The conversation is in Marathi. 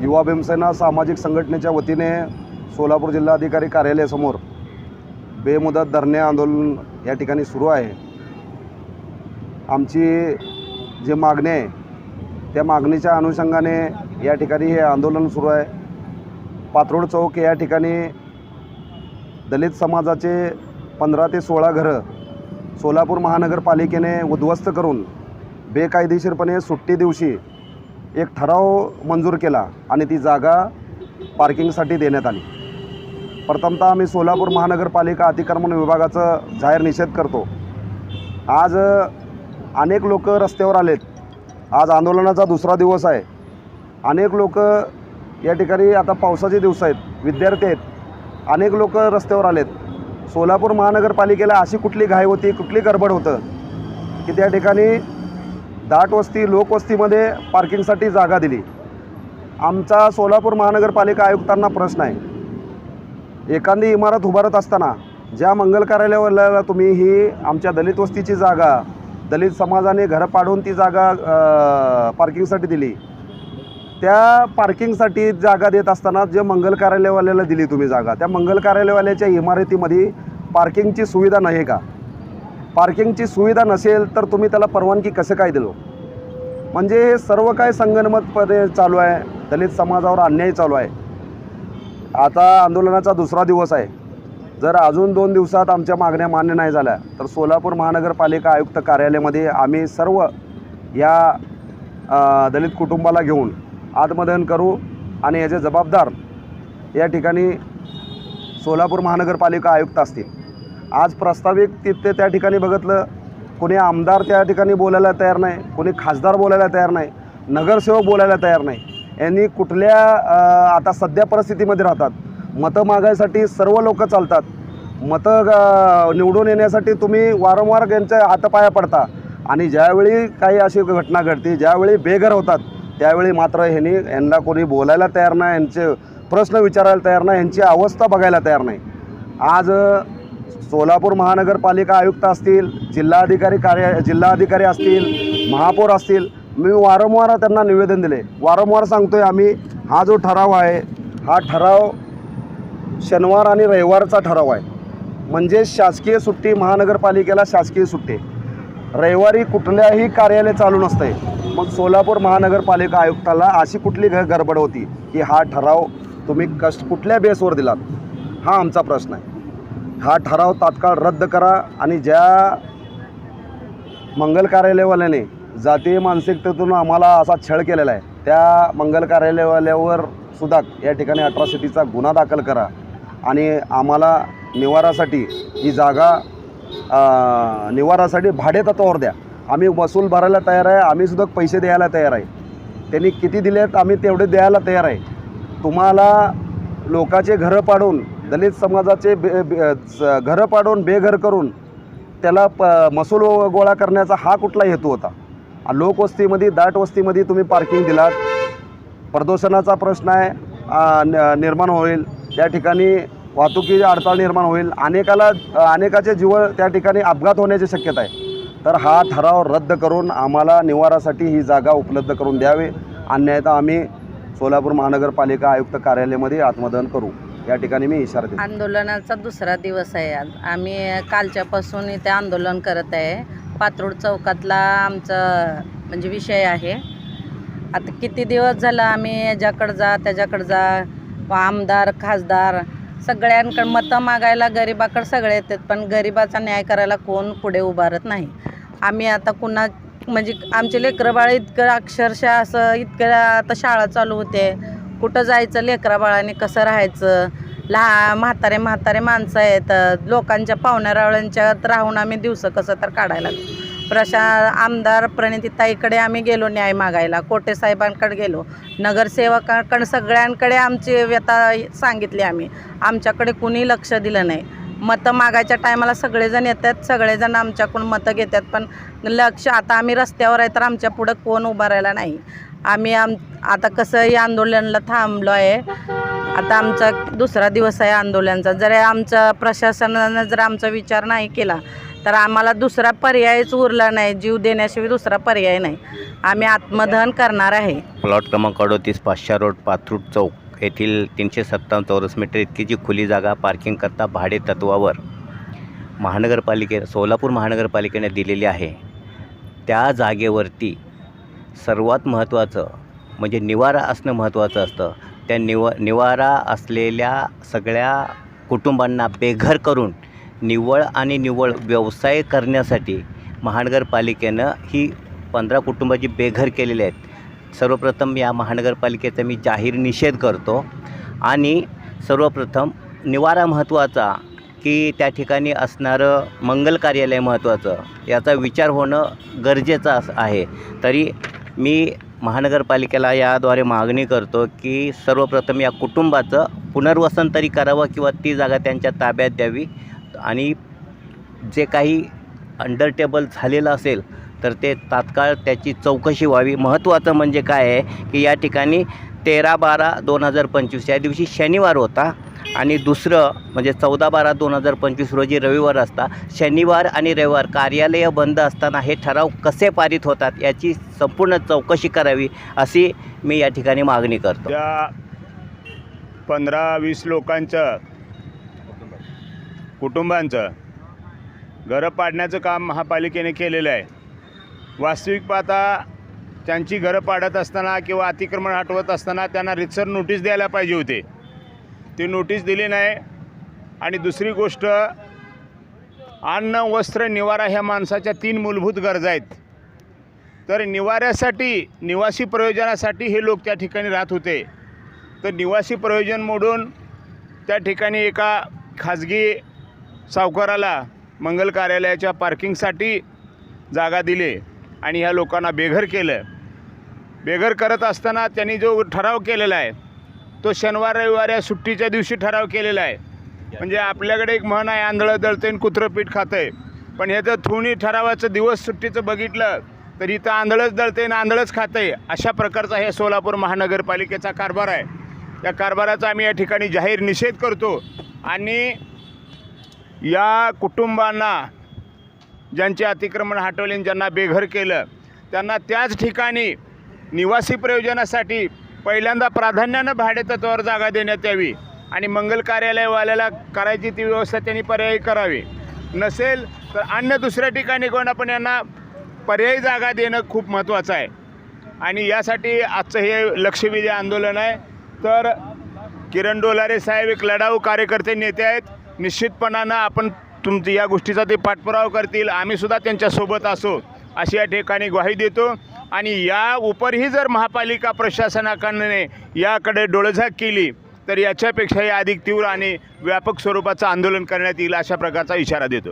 युवा भीमसेना सामाजिक संघटनेच्या वतीने सोलापूर जिल्हाधिकारी कार्यालयासमोर बेमुदत धरणे आंदोलन या ठिकाणी सुरू आहे। आमची जी मागणी आहे त्या मागणीच्या अनुषंगाने या ठिकाणी हे आंदोलन सुरू आहे। पात्रोड चौक या ठिकाणी दलित समाजाचे 15 ते 16 घरं सोलापूर महानगरपालिकेने उद्ध्वस्त करून बेकायदेशीरपणे सुट्टी दिवशी एक ठराव मंजूर केला आणि ती जागा पार्किंगसाठी देण्यात आली। प्रथमतः आम्ही सोलापूर महानगरपालिका अतिक्रमण विभागाचा जाहीर निषेध करतो। आज अनेक लोक रस्त्यावर आलेत। आज आंदोलनाचा दुसरा दिवस आहे। अनेक लोक या ठिकाणी आता पावसाचे दिवस आहेत, विद्यार्थी आहेत, अनेक लोक रस्त्यावर आलेत। सोलापूर महानगरपालिकेला अशी कुठली घाई होती, कुठली गडबड होतं की त्या ठिकाणी दाट वस्ती लोकवस्तीमध्ये पार्किंगसाठी जागा दिली। आमचा सोलापूर महानगरपालिका आयुक्तांना प्रश्न आहे, एखादी इमारत उभारत असताना ज्या मंगल कार्यालयाला तुम्ही ही आमच्या दलित वस्तीची जागा दलित समाजाने घरं पाडून ती जागा पार्किंगसाठी दिली, त्या पार्किंगसाठी जागा देत असताना जे मंगल कार्यालयवाल्याला दिली तुम्ही जागा, त्या मंगल कार्यालयवाल्याच्या इमारतीमध्ये पार्किंगची सुविधा नाही का? पार्किंगची सुविधा नसेल तर तुम्ही त्याला परवानगी कसं काय दिलो? म्हणजे हे सर्व काय संगनमतपणे चालू आहे, दलित समाजावर अन्याय चालू आहे। आता आंदोलनाचा दुसरा दिवस आहे। जर अजून 2 दिवसात आमच्या मागण्या मान्य नाही झाल्या तर सोलापूर महानगरपालिका आयुक्त कार्यालयामध्ये आम्ही सर्व या दलित कुटुंबाला घेऊन आत्मदहन करू आणि याचे जबाबदार या ठिकाणी सोलापूर महानगरपालिका आयुक्त असतील। आज प्रस्तावित तिथे त्या ठिकाणी बघितलं, कोणी आमदार त्या ठिकाणी बोलायला तयार नाही, कोणी खासदार बोलायला तयार नाही, नगरसेवक बोलायला तयार नाही। यांनी कुठल्या आता सध्या परिस्थितीमध्ये राहतात, मतं मागायसाठी सर्व लोक चालतात, मतं निवडून येण्यासाठी तुम्ही वारंवार यांच्या हातापाया पडता आणि ज्यावेळी काही अशी घटना घडते, ज्यावेळी बेघर होतात त्यावेळी मात्र यांना कोणी बोलायला तयार नाही, यांचे प्रश्न विचारायला तयार नाही, यांची अवस्था बघायला तयार नाही। आज सोलापूर महानगरपालिका आयुक्त असतील, जिल्हाधिकारी असतील, महापौर असतील, मी वारंवार त्यांना निवेदन दिले, वारंवार सांगतोय आम्ही हा जो ठराव आहे हा ठराव शनिवार आणि रविवारचा ठराव आहे। म्हणजे शासकीय सुट्टी, महानगरपालिकेला शासकीय सुट्टी, रविवारी कुठल्याही कार्यालय चालू नसते। मग सोलापूर महानगरपालिका आयुक्ताला अशी कुठली गडबड होती की हा ठराव तुम्ही कुठल्या बेसवर दिलात? हा आमचा प्रश्न आहे। हा ठराव तात्काळ रद्द करा आणि ज्या मंगल कार्यालयवाल्याने जातीय मानसिकतेतून आम्हाला असा छळ केलेला आहे त्या मंगल कार्यालयवाल्यावर सुद्धा या ठिकाणी अट्रॉसिटीचा गुन्हा दाखल करा आणि आम्हाला निवारासाठी ही जागा निवारासाठी भाडेतत्त्वावर द्या। आम्ही वसूल भरायला तयार आहे, आम्ही सुद्धा पैसे द्यायला तयार आहे। त्यांनी किती दिलेत आम्ही तेवढे द्यायला तयार आहे। तुम्हाला लोकांचे घरं पाडून, दलित समाजाचे घरं पाडून बेघर करून त्याला महसूल गोळा करण्याचा हा कुठला हेतू होता? लोकवस्तीमध्ये दाट वस्तीमध्ये तुम्ही पार्किंग दिलात, प्रदूषणाचा प्रश्न आहे निर्माण होईल, त्या ठिकाणी वाहतुकीची अडथळा निर्माण होईल, अनेकाचे जीव त्या ठिकाणी अपघात होण्याची शक्यता आहे। तर हा ठराव रद्द करून आम्हाला निवारासाठी ही जागा उपलब्ध करून द्यावी, अन्यथा आम्ही सोलापूर महानगरपालिका आयुक्त कार्यालयामध्ये आत्मदहन करू, या ठिकाणी मी इशारा देतो। आंदोलनाचा दुसरा दिवस आहे। आम्ही कालच्यापासून इथे आंदोलन करत आहे। पात्रोड चौकातला आमचा म्हणजे विषय आहे। आता किती दिवस झाला आम्ही याच्याकडं जा त्याच्याकडं जा, आमदार खासदार सगळ्यांकडे मतं मागायला गरिबाकडे सगळे येतात, पण गरिबाचा न्याय करायला कोण पुढे उभारत नाही। आम्ही आता म्हणजे आमचे लेकरं बाळ इतकं अक्षरशः असं इतकं आता शाळा चालू होते, कुठं जायचं लेकरा बाळाने, कसं राहायचं, म्हातारे माणसं आहेत, लोकांच्या पाहुण्यारावळ्यांच्यात राहून आम्ही दिवस कसं तर काढायला आमदार प्रणितीताईकडे आम्ही गेलो न्याय मागायला, कोटे साहेबांकडे गेलो, नगरसेवकांकडे, सगळ्यांकडे आमची व्यथा सांगितली आम्ही, आमच्याकडे कुणी लक्ष दिलं नाही। मतं मागायच्या टायमाला सगळेजण येतात, सगळेजण आमच्याकडून मतं घेतात, पण लक्ष आता आम्ही रस्त्यावर आहे तर आमच्या पुढं कोण उभं राहिला नाही। आम्ही आता कसंही आंदोलनाला थांबलो आहे। आता आमचा दुसरा दिवस आहे आंदोलनाचा। जर आमच्या प्रशासनानं जर आमचा विचार नाही केला तर आम्हाला दुसरा पर्यायच उरला नाही, जीव देण्याशिवाय दुसरा पर्याय नाही. आम्ही आत्मदहन करणार आहे. प्लॉट क्रमांक 38 पाचशा रोड पाथरूड चौक येथील 357 चौरस मीटर इतकी जी खुली जागा पार्किंग करता भाडे तत्वावर सोलापूर महानगरपालिकेने दिलेली आहे, त्या जागेवरती सर्वात महत्त्वाचं म्हणजे निवारा असणं महत्त्वाचं असतं. त्या निवारा असलेल्या सगळ्या कुटुंबांना बेघर करून निव्वळ व्यवसाय करण्यासाठी महानगरपालिकेनं ही 15 कुटुंबाची बेघर केलेली आहेत. सर्वप्रथम या महानगरपालिकेचा मी जाहीर निषेध करतो. आणि सर्वप्रथम निवारा महत्त्वाचा की त्या ठिकाणी असणारं मंगल कार्यालय महत्त्वाचं, याचा विचार होणं गरजेचं आहे. तरी मी महानगरपालिकेला याद्वारे मागणी करतो की सर्वप्रथम या कुटुंबाचं पुनर्वसन तरी करावं किंवा ती जागा त्यांच्या ताब्यात द्यावी. आणि जे काही अंडरटेबल झालेलं असेल तर ते तात्काळ त्याची चौकशी व्हावी. महत्त्वाचं म्हणजे काय आहे की या ठिकाणी 13/12/2025 या दिवशी शनिवार होता आणि दुसरं म्हणजे 14/12/2025 रोजी रविवार असता. शनिवार आणि रविवार कार्यालय बंद असताना हे ठराव कसे पारित होतात याची संपूर्ण चौकशी करावी अशी मी या ठिकाणी मागणी करतो. त्या 15-20 लोकांचं कुटुंबांचं घरं पाडण्याचं काम महापालिकेने केलेलं आहे. वास्तविक पाहता त्यांची घरं पाडत असताना किंवा अतिक्रमण हटवत असताना त्यांना रितसर नोटीस द्यायला पाहिजे होते. ती नोटीस दिली नाही. आणि दुसरी गोष्ट, अन्न वस्त्र निवारा ह्या माणसाच्या 3 मूलभूत गरजा आहेत. तर निवाऱ्यासाठी निवासी प्रयोजनासाठी हे लोक त्या ठिकाणी राहत होते. तर निवासी प्रयोजन मोडून त्या ठिकाणी एका खाजगी सावकाराला मंगल कार्यालयाच्या पार्किंगसाठी जागा दिली आणि ह्या लोकांना बेघर केलं. बेघर करत असताना त्यांनी जो ठराव केलेला आहे तो शनिवार रविवार या सुट्टीच्या दिवशी ठराव केलेला आहे. म्हणजे आपल्याकडे एक म्हण आहे, आंधळं दळतंय कुत्रं पीठ खातंय. पण ह्याचं थोडी ठरावाचं दिवस सुट्टीचं बघितलं तर इथं आंधळंच दळतंय आणि आंधळंच खातंय. अशा प्रकारचा हे सोलापूर महानगरपालिकेचा कारभार आहे. या कारभाराचा आम्ही या ठिकाणी जाहीर निषेध करतो. आणि या कुटुंबांना ज्यांचे अतिक्रमण हटवले, ज्यांना बेघर केलं, त्यांना त्याच ठिकाणी निवासी प्रयोजनासाठी पहिल्यांदा प्राधान्यानं भाडेतत्वावर जागा देण्यात यावी आणि मंगल कार्यालयवाल्याला करायची ती व्यवस्था त्यांनी पर्यायी करावी. नसेल तर अन्य दुसऱ्या ठिकाणी कोण आपण यांना पर्यायी जागा देणं खूप महत्त्वाचं आहे. आणि यासाठी आजचं हे लक्षवेधी आंदोलन आहे. तर किरण डोलारे साहेब एक लढाऊ कार्यकर्ते नेते आहेत. निश्चितपणानं आपण तुमची या गोष्टीचा ते पाठपुरावा करतील. आम्हीसुद्धा त्यांच्यासोबत असो अशी या ठिकाणी ग्वाही देतो. आणि या उपरही जर महापालिका प्रशासनाकडे याकडे डोळेझाक केली तर याच्यापेक्षाही अधिक तीव्र आणि व्यापक स्वरूपाचं आंदोलन करण्यात येईल अशा प्रकारचा इशारा देतो.